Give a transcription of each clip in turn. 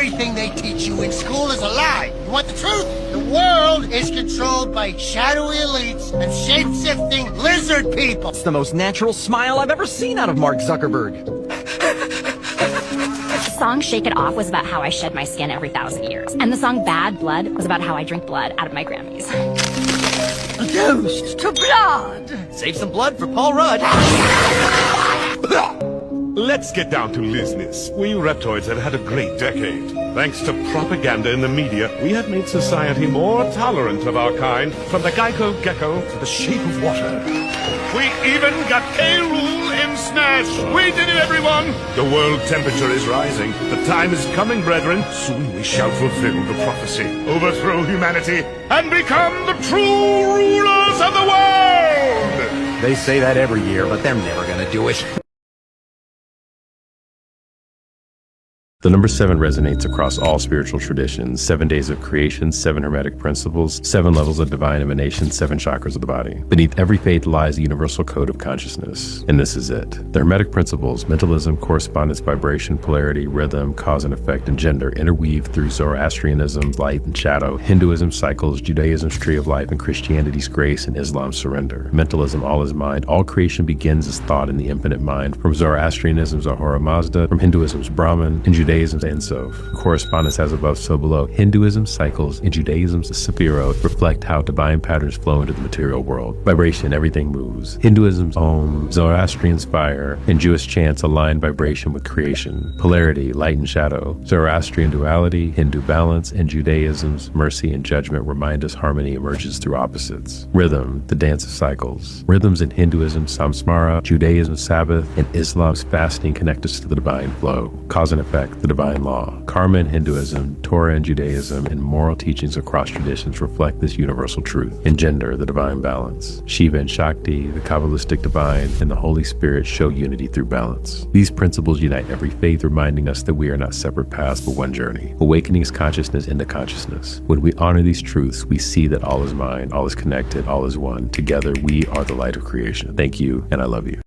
Everything they teach you in school is a lie. You want the truth? The world is controlled by shadowy elites and shape-shifting lizard people. It's the most natural smile I've ever seen out of Mark Zuckerberg. The song Shake It Off was about how I shed my skin every 1,000 years. And the song Bad Blood was about how I drink blood out of my Grammys. Toast to blood! Save some blood for Paul Rudd. Let's get down to business. We reptoids have had a great decade. Thanks to propaganda in the media, we have made society more tolerant of our kind, from the Geico gecko to the shape of water. We even got K-Rool in Smash! We did it, everyone! The world temperature is rising. The time is coming, brethren. Soon we shall fulfill the prophecy, overthrow humanity, and become the true rulers of the world! They say that every year, but they're never gonna do it. The number 7 resonates across all spiritual traditions: 7 days of creation, 7 hermetic principles, 7 levels of divine emanation, 7 chakras of the body. Beneath every faith lies a universal code of consciousness, and this is it. The hermetic principles, mentalism, correspondence, vibration, polarity, rhythm, cause and effect, and gender, interweave through Zoroastrianism's light and shadow, Hinduism's cycles, Judaism's tree of life, and Christianity's grace, and Islam's surrender. Mentalism, all is mind. All creation begins as thought in the infinite mind. From Zoroastrianism's Ahura Mazda, from Hinduism's Brahman, and Judaism's Ein Sof. Correspondence as above, so below. Hinduism's cycles and Judaism's Sephirot reflect how divine patterns flow into the material world. Vibration, everything moves. Hinduism's Om, Zoroastrian's fire, and Jewish chants align vibration with creation. Polarity, light and shadow. Zoroastrian duality, Hindu balance, and Judaism's mercy and judgment remind us harmony emerges through opposites. Rhythm, the dance of cycles. Rhythms in Hinduism, Samsara, Judaism's Sabbath, and Islam's fasting connect us to the divine flow. Cause and effect, the divine law. Karma in Hinduism, Torah in Judaism, and moral teachings across traditions reflect this universal truth. In gender, the divine balance. Shiva and Shakti, the Kabbalistic divine, and the Holy Spirit show unity through balance. These principles unite every faith, reminding us that we are not separate paths but one journey. Awakening is consciousness into consciousness. When we honor these truths, we see that all is mind, all is connected, all is one. Together, we are the light of creation. Thank you, and I love you.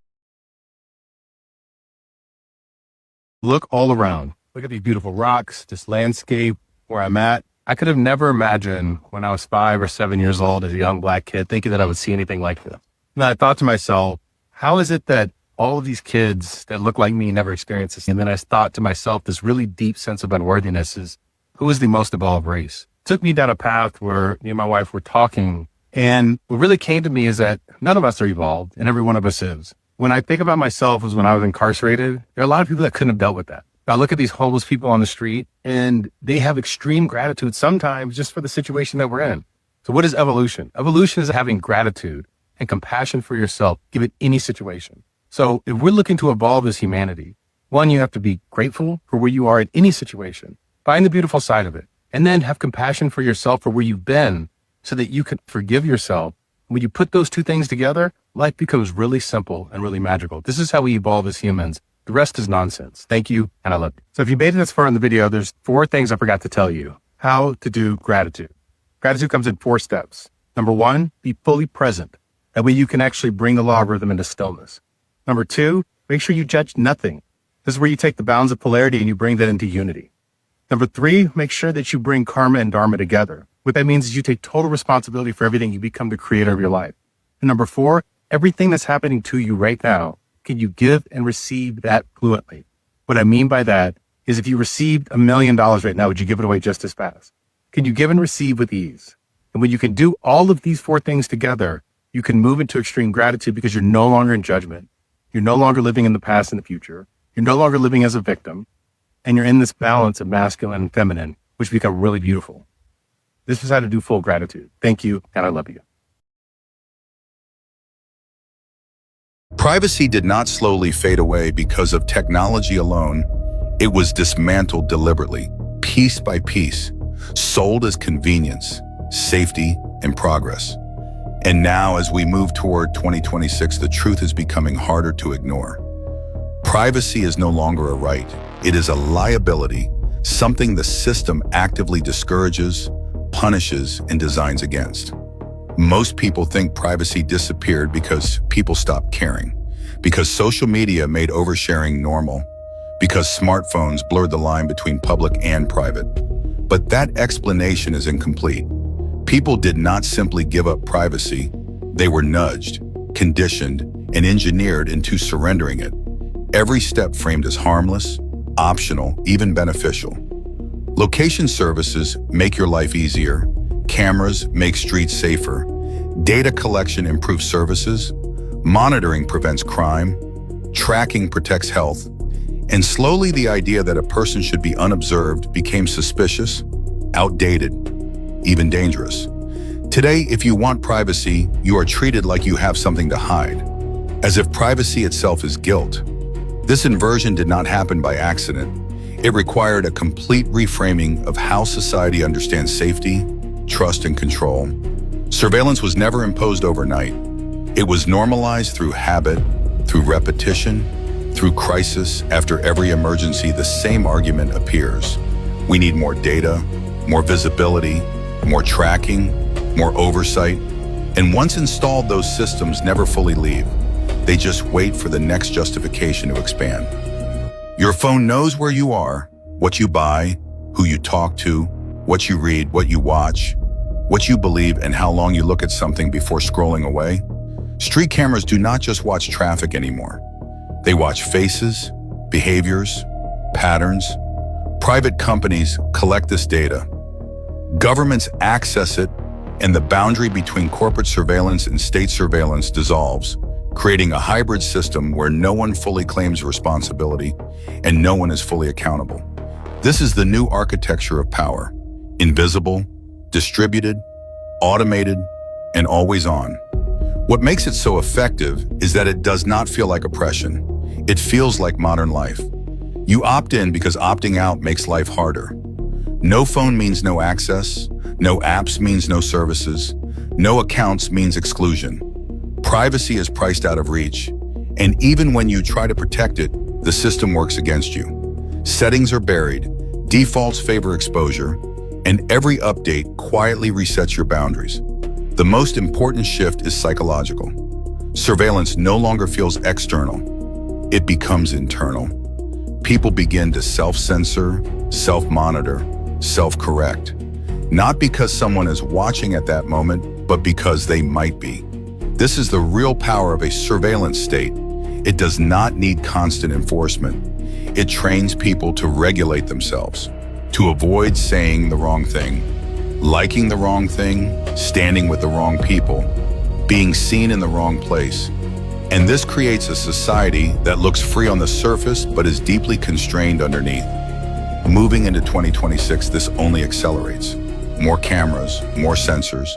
Look all around. Look at these beautiful rocks, this landscape, where I'm at. I could have never imagined when I was 5 or 7 years old as a young black kid thinking that I would see anything like this. And I thought to myself, how is it that all of these kids that look like me never experienced this? And then I thought to myself, this really deep sense of unworthiness is, who is the most evolved race? It took me down a path where me and my wife were talking, and what really came to me is that none of us are evolved, and every one of us is. When I think about myself as when I was incarcerated, there are a lot of people that couldn't have dealt with that. I look at these homeless people on the street and they have extreme gratitude sometimes just for the situation that we're in. So what is evolution? Evolution is having gratitude and compassion for yourself, given any situation. So if we're looking to evolve as humanity, one, you have to be grateful for where you are in any situation. Find the beautiful side of it. And then have compassion for yourself for where you've been so that you can forgive yourself. When you put those two things together, life becomes really simple and really magical. This is how we evolve as humans. The rest is nonsense. Thank you, and I love you. So if you made it this far in the video, there's 4 things I forgot to tell you. How to do gratitude. Gratitude comes in 4 steps. Number 1, be fully present. That way you can actually bring the law of rhythm into stillness. Number 2, make sure you judge nothing. This is where you take the bounds of polarity and you bring that into unity. Number 3, make sure that you bring karma and dharma together. What that means is you take total responsibility for everything. You become the creator of your life. And number 4, everything that's happening to you right now, can you give and receive that fluently? What I mean by that is if you received $1 million right now, would you give it away just as fast? Can you give and receive with ease? And when you can do all of these 4 things together, you can move into extreme gratitude because you're no longer in judgment. You're no longer living in the past and the future. You're no longer living as a victim. And you're in this balance of masculine and feminine, which become really beautiful. This is how to do full gratitude. Thank you, and I love you. Privacy did not slowly fade away because of technology alone. It was dismantled deliberately, piece by piece, sold as convenience, safety, and progress. And now, as we move toward 2026, the truth is becoming harder to ignore. Privacy is no longer a right. It is a liability, something the system actively discourages, punishes, and designs against. Most people think privacy disappeared because people stopped caring, because social media made oversharing normal, because smartphones blurred the line between public and private. But that explanation is incomplete. People did not simply give up privacy. They were nudged, conditioned, and engineered into surrendering it. Every step framed as harmless, optional, even beneficial. Location services make your life easier. Cameras make streets safer. Data collection improves services. Monitoring prevents crime. Tracking protects health. And slowly the idea that a person should be unobserved became suspicious, outdated, even dangerous. Today, if you want privacy, you are treated like you have something to hide, as if privacy itself is guilt. This inversion did not happen by accident. It required a complete reframing of how society understands safety, trust, and control. Surveillance was never imposed overnight. It was normalized through habit, through repetition, through crisis. After every emergency, the same argument appears. We need more data, more visibility, more tracking, more oversight. And once installed, those systems never fully leave. They just wait for the next justification to expand. Your phone knows where you are, what you buy, who you talk to, what you read, what you watch, what you believe, and how long you look at something before scrolling away. Street cameras do not just watch traffic anymore. They watch faces, behaviors, patterns. Private companies collect this data. Governments access it, and the boundary between corporate surveillance and state surveillance dissolves, creating a hybrid system where no one fully claims responsibility and no one is fully accountable. This is the new architecture of power: invisible, distributed, automated, and always on. What makes it so effective is that it does not feel like oppression. It feels like modern life. You opt in because opting out makes life harder. No phone means no access. No apps means no services. No accounts means exclusion. Privacy is priced out of reach. And even when you try to protect it, the system works against you. Settings are buried, defaults favor exposure, and every update quietly resets your boundaries. The most important shift is psychological. Surveillance no longer feels external. It becomes internal. People begin to self-censor, self-monitor, self-correct. Not because someone is watching at that moment, but because they might be. This is the real power of a surveillance state. It does not need constant enforcement. It trains people to regulate themselves, to avoid saying the wrong thing, liking the wrong thing, standing with the wrong people, being seen in the wrong place. And this creates a society that looks free on the surface but is deeply constrained underneath. Moving into 2026, this only accelerates. More cameras, more sensors,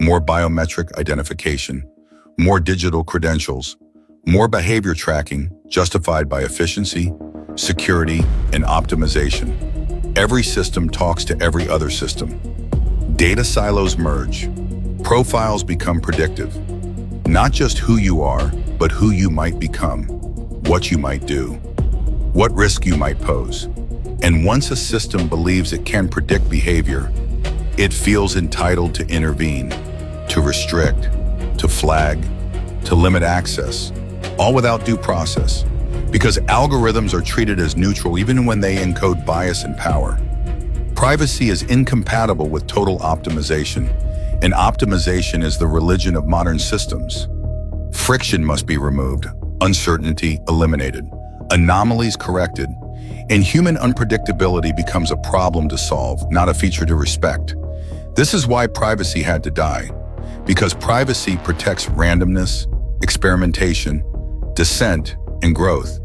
more biometric identification, more digital credentials, more behavior tracking justified by efficiency, security, and optimization. Every system talks to every other system. Data silos merge. Profiles become predictive. Not just who you are, but who you might become, what you might do, what risk you might pose. And once a system believes it can predict behavior, it feels entitled to intervene, to restrict, to flag, to limit access, all without due process. Because algorithms are treated as neutral even when they encode bias and power. Privacy is incompatible with total optimization, and optimization is the religion of modern systems. Friction must be removed, uncertainty eliminated, anomalies corrected, and human unpredictability becomes a problem to solve, not a feature to respect. This is why privacy had to die, because privacy protects randomness, experimentation, dissent, and growth.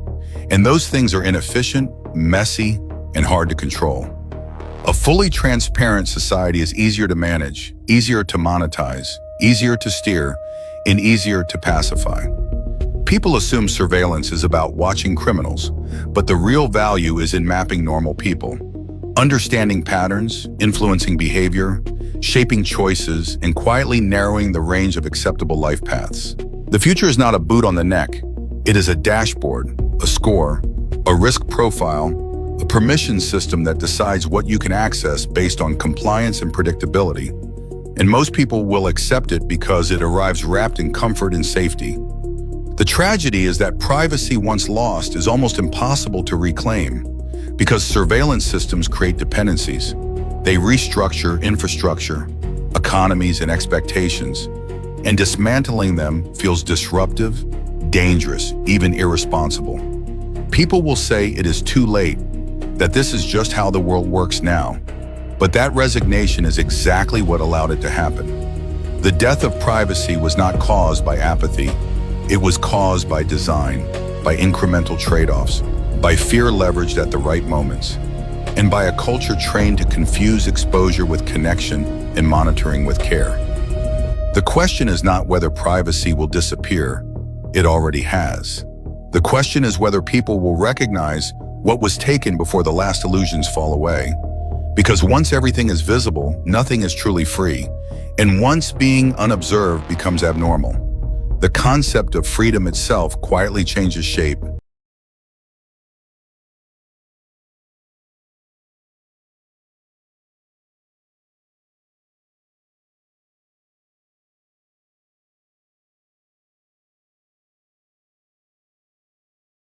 And those things are inefficient, messy, and hard to control. A fully transparent society is easier to manage, easier to monetize, easier to steer, and easier to pacify. People assume surveillance is about watching criminals, but the real value is in mapping normal people, understanding patterns, influencing behavior, shaping choices, and quietly narrowing the range of acceptable life paths. The future is not a boot on the neck. It is a dashboard, a score, a risk profile, a permission system that decides what you can access based on compliance and predictability. And most people will accept it because it arrives wrapped in comfort and safety. The tragedy is that privacy once lost is almost impossible to reclaim because surveillance systems create dependencies. They restructure infrastructure, economies, and expectations, and dismantling them feels disruptive, dangerous, even irresponsible. People will say it is too late, that this is just how the world works now, but that resignation is exactly what allowed it to happen. The death of privacy was not caused by apathy. It was caused by design, by incremental trade-offs, by fear leveraged at the right moments, and by a culture trained to confuse exposure with connection and monitoring with care. The question is not whether privacy will disappear. It already has. The question is whether people will recognize what was taken before the last illusions fall away. Because once everything is visible, nothing is truly free. And once being unobserved becomes abnormal. The concept of freedom itself quietly changes shape,